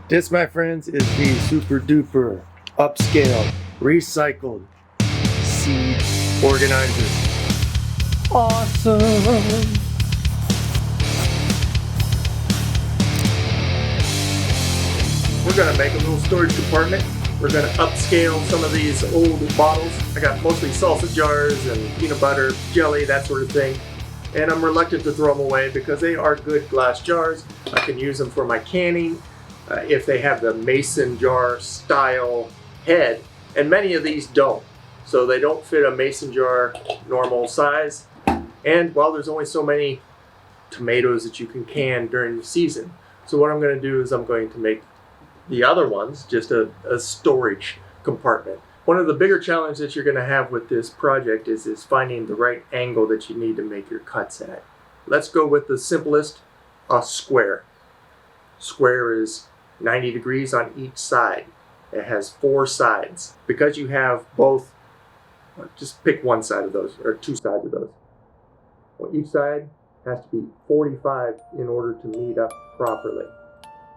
This, my friends, is the super duper upscale recycled seed organizer. Awesome! We're gonna make a little storage compartment. We're gonna upscale some of these old bottles. I got mostly salsa jars and peanut butter, jelly, that sort of thing. And I'm reluctant to throw them away because they are good glass jars. I can use them for my canning if they have the mason jar style head. And many of these don't. So they don't fit a mason jar normal size. And well, there's only so many tomatoes that you can can during the season. So what I'm gonna do is I'm going to make the other ones just a storage compartment. One of the bigger challenges that you're going to have with this project is finding the right angle that you need to make your cuts at. Let's go with the simplest, a square. Square is 90 degrees on each side. It has 4 sides. Because you have both, just pick one side of those, or 2 sides of those. Well, each side has to be 45 in order to meet up properly.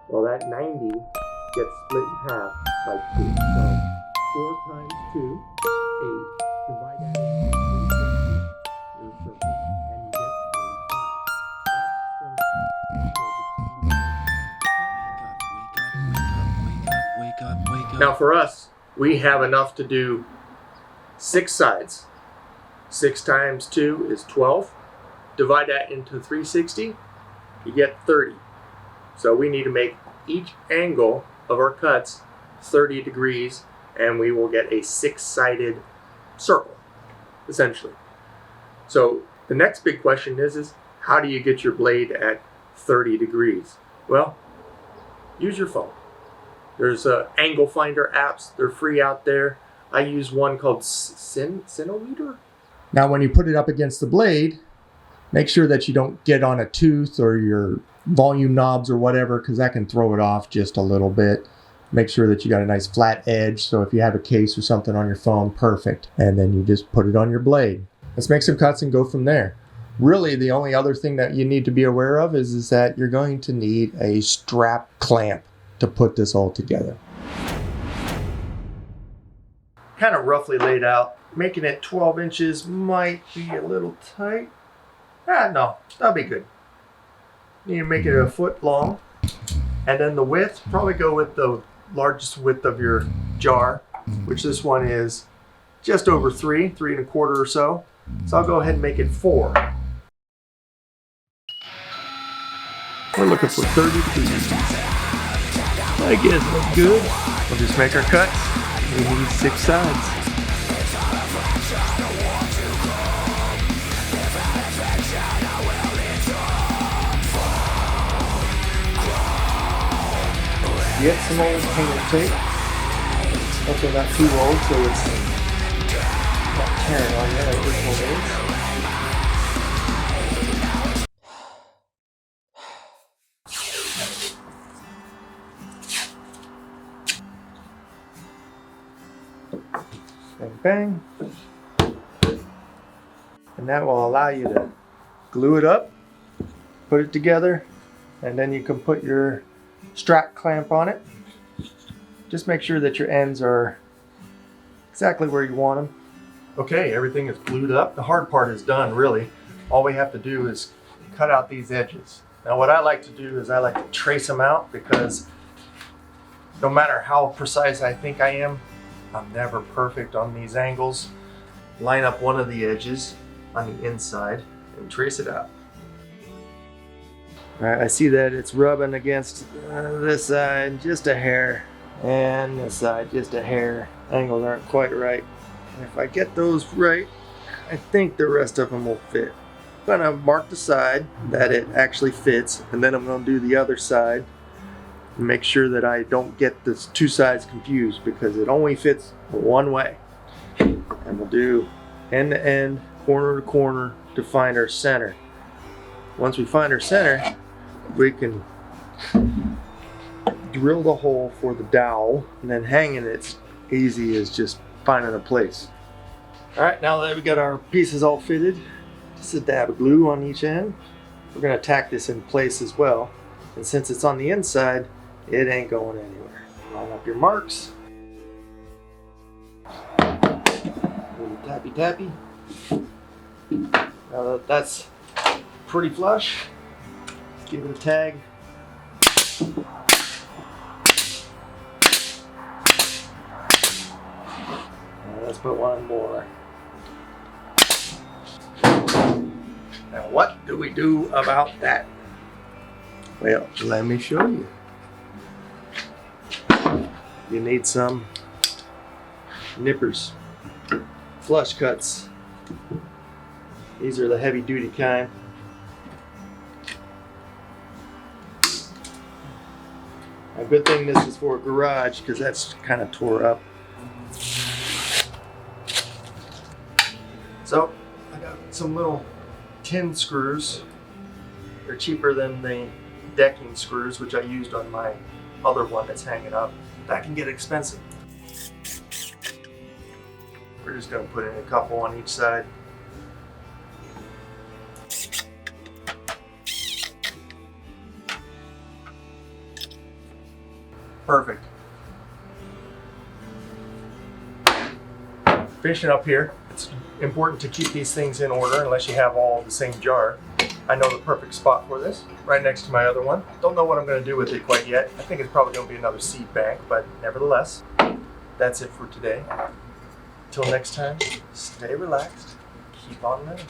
Well, that 90 gets split in half by 2. So 4 times 2, 8. Divide that into 360, your circle, and you get 45. Wake up. Now for us, we have enough to do 6 sides. 6 times 2 is 12. Divide that into 360, you get 30. So we need to make each angle of our cuts 30 degrees, and we will get a 6-sided circle, essentially. So the next big question is how do you get your blade at 30 degrees? Well, use your phone. There's angle finder apps. They're free out there. I use one called Cinometer. Now when you put it up against the blade, make sure that you don't get on a tooth or your volume knobs or whatever, because that can throw it off just a little bit. Make sure that you got a nice flat edge, so if you have a case or something on your phone, perfect. And then you just put it on your blade. Let's make some cuts and go from there. Really, the only other thing that you need to be aware of is that you're going to need a strap clamp to put this all together. Kind of roughly laid out. Making it 12 inches might be a little tight. No, that'll be good. You need to make it a foot long. And then the width, probably go with the largest width of your jar, which this one is just over 3 1/4 or so. So I'll go ahead and make it 4. We're looking for 30 degrees. I guess that's good. We'll just make our cuts. We need 6 sides. Get some old painter tape. Hopefully not too old, so it's not tearing on you like this one is. Bang, bang. And that will allow you to glue it up, put it together, and then you can put your strap clamp on it. Just make sure that your ends are exactly where you want them. Okay, everything is glued up. The hard part is done, really. All we have to do is cut out these edges. Now what I like to do is I like to trace them out, because no matter how precise I think I am, I'm never perfect on these angles. Line up one of the edges on the inside and trace it out. Alright, I see that it's rubbing against this side just a hair, and this side just a hair. Angles aren't quite right. And if I get those right, I think the rest of them will fit. I'm gonna mark the side that it actually fits, and then I'm gonna do the other side and make sure that I don't get the 2 sides confused, because it only fits one way. And we'll do end to end, corner to corner to find our center. Once we find our center, we can drill the hole for the dowel, and then hanging it's easy as just finding a place. Alright, now that we got our pieces all fitted, just a dab of glue on each end. We're going to tack this in place as well. And since it's on the inside, It ain't going anywhere. Line up your marks. Tappy tappy. Now that that's pretty flush, let's give it a tag. Now let's put one more. Now what do we do about that? Well, let me show you. You need some nippers, flush cuts. These are the heavy duty kind. A good thing this is for a garage because that's kind of tore up. So I got some little tin screws. They're cheaper than the decking screws, which I used on my other one that's hanging up. That can get expensive. We're just going to put in a couple on each side. Perfect. Finishing up here, it's important to keep these things in order unless you have all the same jar. I know the perfect spot for this, right next to my other one. Don't know what I'm going to do with it quite yet. I think it's probably going to be another seed bank, but nevertheless, that's it for today. Till next time, stay relaxed, keep on living.